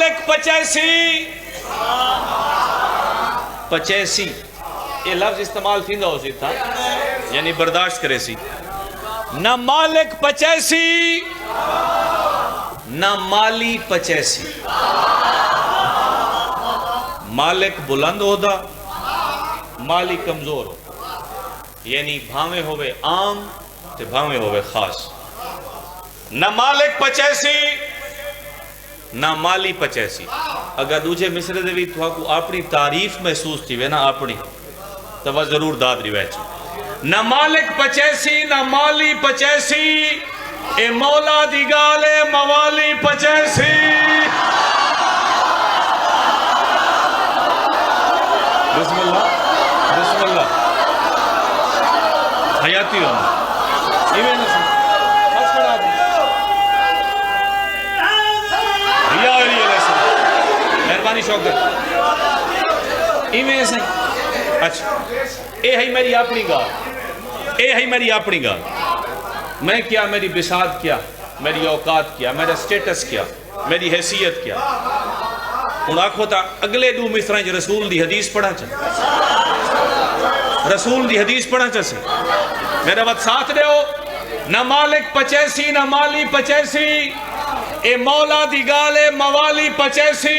مالک پچیسی پچیسی یہ لفظ استعمال تھیندا ہو سی تھا یعنی برداشت کرے سی نہ مالک پچیسی نہ مالی پچیسی مالک بلند ہودا مالی کمزور ہو یعنی بھاویں ہوئے عام تے بھاویں ہوئے خاص نہ مالک پچیسی نہ مالی پچیسی اگر دوجہ مصرے دے بھی تو کو اپنی تعریف محسوس تھی وے نا اپنی تو وہ ضرور داد روایت نہ مالک پچیسی نہ مالی پچیسی اے مولا دی گالے موالی پچیسی بسم اللہ بسم اللہ حیاتی ہوں ایویں نہ سن بس کھڑا دیں یا علی علیہ السلام مہربانی شوکت ایویں سن اچھا اے ہے میری اپنی گال اے ہے میری اپنی گال میں کیا میری بساط کیا میری اوقات کیا میرا سٹیٹس کیا میری حیثیت کیا ان آنکھوں تا اگلے دو مصرائیں جو رسول دی حدیث پڑھا چاہے رسول دی حدیث پڑھا چاہے میرا وقت ساتھ دے ہو نہ مالک پچیسی نہ مالی پچیسی اے مولا دی گالے موالی پچیسی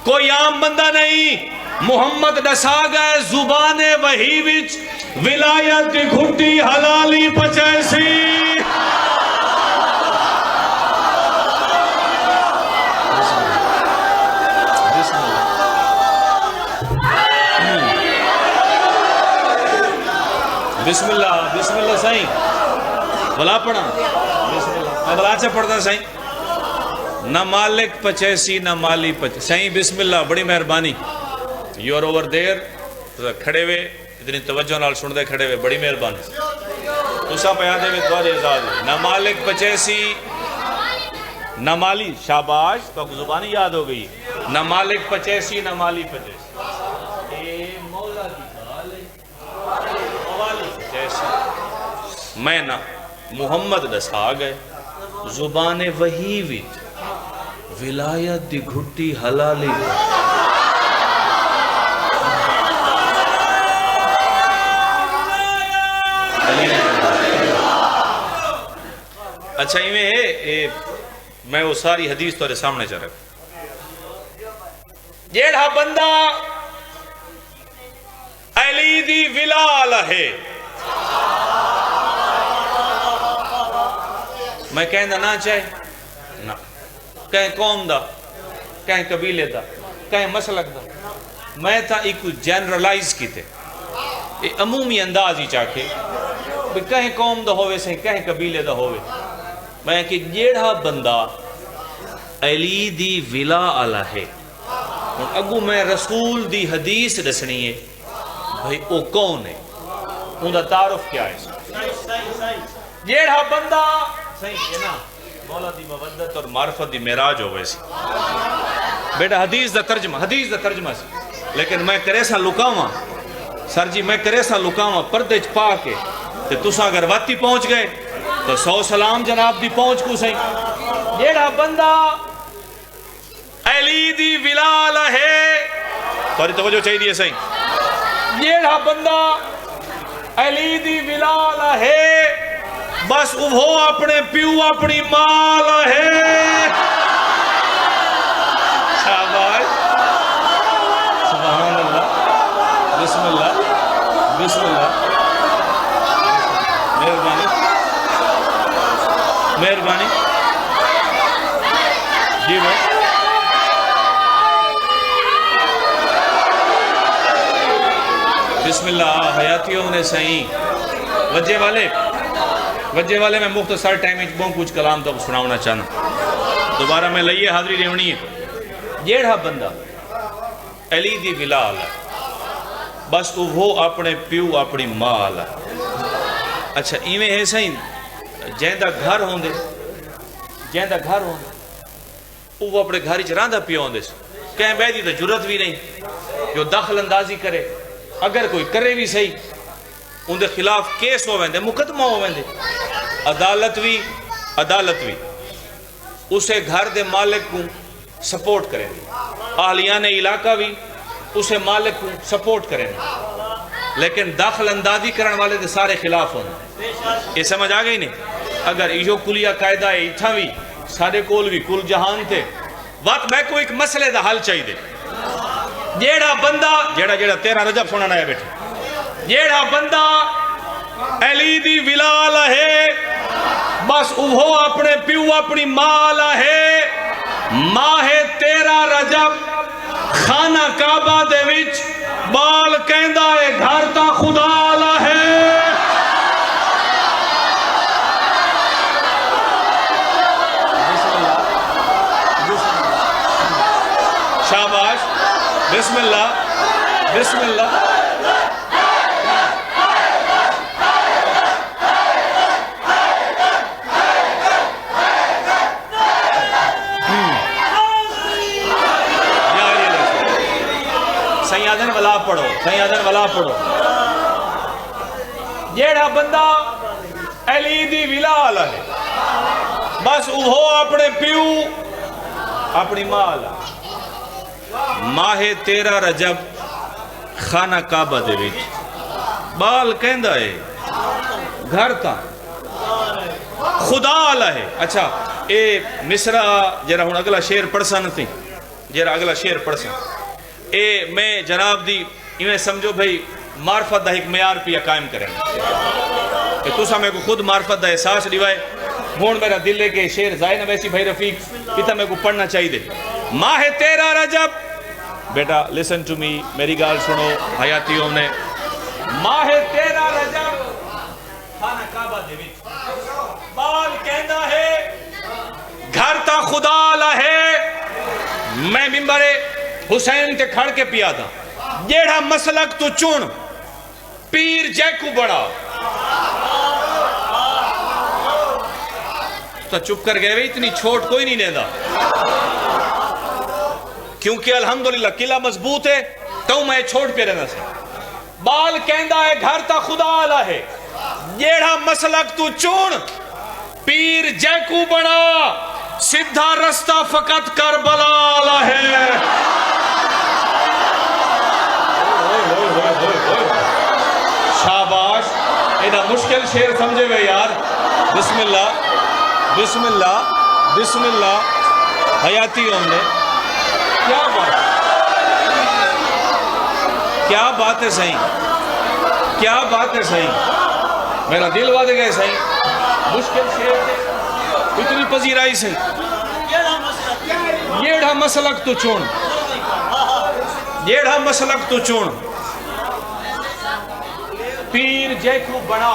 کوئی عام بندہ نہیں محمد دسا گئے زبان وحی وچ ولایت دی گھٹی حلالی پچیسی بسم اللہ بسم اللہ سائیں بلا پڑھا بسم اللہ میں بلا سے پڑھتا سائیں نہ مالک پچیسی نہ مالی پچیسی سائیں بسم اللہ بڑی مہربانی یو آر اوور دیر کھڑے ہوئے اتنی توجہ نال سن دے کھڑے ہوئے بڑی مہربانی تسا پیادے میں دوارے ازاد نہ مالک پچیسی نہ مالی شاباش تو زبانی یاد ہو گئی نہ مالک پچیسی نہ مالی پچیسی اے مولا دی گالے موالی پچیسی میں نہ محمد دسا گئے زبان وحی وچ ولایت دی گھٹی حلالی اچھا ایویں ہے میں وہ ساری حدیث تورے سامنے چاہ رہا جیڑا بندہ علی دی ولال ہے میں کہنا نہ چاہے نہ کہیں قوم دا کہیں قبیلے دا کہیں مسلک دا میں تھا ایک جنرلائز کی تھے عمومی انداز ہی چاہے کہیں قوم دا ہوئے سے کہیں قبیلے دا ہوئے میں کہ جیڑا بندہ علی دی ولا آلہ ہے اگو میں رسول دی حدیث دسنی ہے بھئی او کون ہے ان دا تعارف کیا ہے جیڑا بندہ صحیح ہے نا مولا دی مودت اور معرفت دی معراج ہو ویسی بیٹا حدیث دا ترجمہ سی لیکن میں کرے سا لکاواں سر جی میں کرے سا لکاواں پردے چ پا کے کہ تسا اگر واتی پہنچ گئے تو 100 سلام جناب دی پہنچ کو سہی جیڑا بندہ علی دی ولال ہے تاری توجہ چاہیے دیئے سہی جیڑا بندہ علی دی ولال ہے بس وہ اپنے پیو اپنی مال ہے شاباش سبحان اللہ بسم اللہ بسم اللہ مہربانی جی بھائی بسم اللہ حیاتیوں نے صحیح وجہ والے میں مختصر ٹائم میں بہت کچھ کلام تو سناؤنا چاہنا دوبارہ میں لئیے حاضری دیونی ہے جیڑا بندہ علی دی ولال ہے بس وہ اپنے پیو اپنی مال ہے اچھا ایویں ہے صحیح جہندہ گھر ہوندے وہ اپنے گھر چراندہ پیا ہوندے کہیں بیدی تو جرت بھی نہیں جو دخل اندازی کرے اگر کوئی کرے بھی صحیح ان دے خلاف کیس ہو ویندے مقدمہ ہو ویندے عدالت بھی اسے گھر دے مالک کو سپورٹ کریں گے، اہلیان علاقہ بھی اسے مالک کو سپورٹ کریں گے، لیکن داخل اندازی کرنے والے دے سارے خلاف ہونے۔ یہ سمجھ آ گئی نہیں؟ اگر ایو کلیہ قائدہ ہے اتھا بھی سارے کول بھی کل جہان تھے وقت میں کو ایک مسئلے دا حل چاہیے دے۔ جیڑا بندہ جیڑا 13 رجب سننا ہے بیٹھے، جیڑا بندہ علی دی ولال ہے بس وہ اپنے پیو اپنی مال ہے، ماہ 13 رجب خانہ کعبہ دے وچ بال کہندہ ہے گھر تا خدا آلہ ہے۔ شاباش، بسم اللہ بسم اللہ۔ سیادن والا پڑھو، سیادن والا پڑھو۔ جیڑا بندہ علی دی ولال ہے بس وہ اپنے پیو اپنی مال ماہ 13 رجب خانہ کعبہ دے وچ بال کہندہ ہے گھر تا خدا آلہ ہے۔ اچھا اے مصرہ جرا ہون اگلا شیر پڑھسن تھی، جرا اگلا شیر پڑھسن اے میں جناب دی انہیں سمجھو بھئی معرفت دا ایک معیار پہ قائم کریں کہ تو سا میں کو خود معرفت دا احساس دیوائے ہون میرا دل لے کے شیر زائن ویسی بھائی رفیق اتنا میں کو پڑھنا چاہیے دے۔ ماہ 13 رجب بیٹا listen to me، میری گال سنو حیاتیوں نے، ماہ 13 رجب خانہ کعبہ دے وچ بال کہندہ ہے گھر تا خدا آلہ ہے۔ میں ممبر حسین تے کھڑ کے پیا تھا، جیڑا مسلک تو چون پیر جیکو بڑا تو چپ کر گئے، اتنی چھوٹ کوئی نہیں دینا کیونکہ الحمدللہ قلعہ مضبوط ہے تو میں چھوٹ پہ رہنا سے۔ بال کہندہ ہے گھر تا خدا آلہ ہے، جیڑا مسلک تو چون پیر جیکو بڑا، سدھا رستہ فقط کربلا آلہ ہے۔ شاباش، اینا مشکل شیر سمجھے ہوئے یار۔ بسم اللہ بسم اللہ بسم اللہ۔ حیاتی نے کیا بات، کیا بات ہے صحیح، کیا بات ہے صحیح، میرا دل وادے گئے صحیح، مشکل شیر تھے اتنی پذیرائی سے۔ یہڑا مسلک تو چون، یہڑا مسلک تو چون پیر جیکو بنا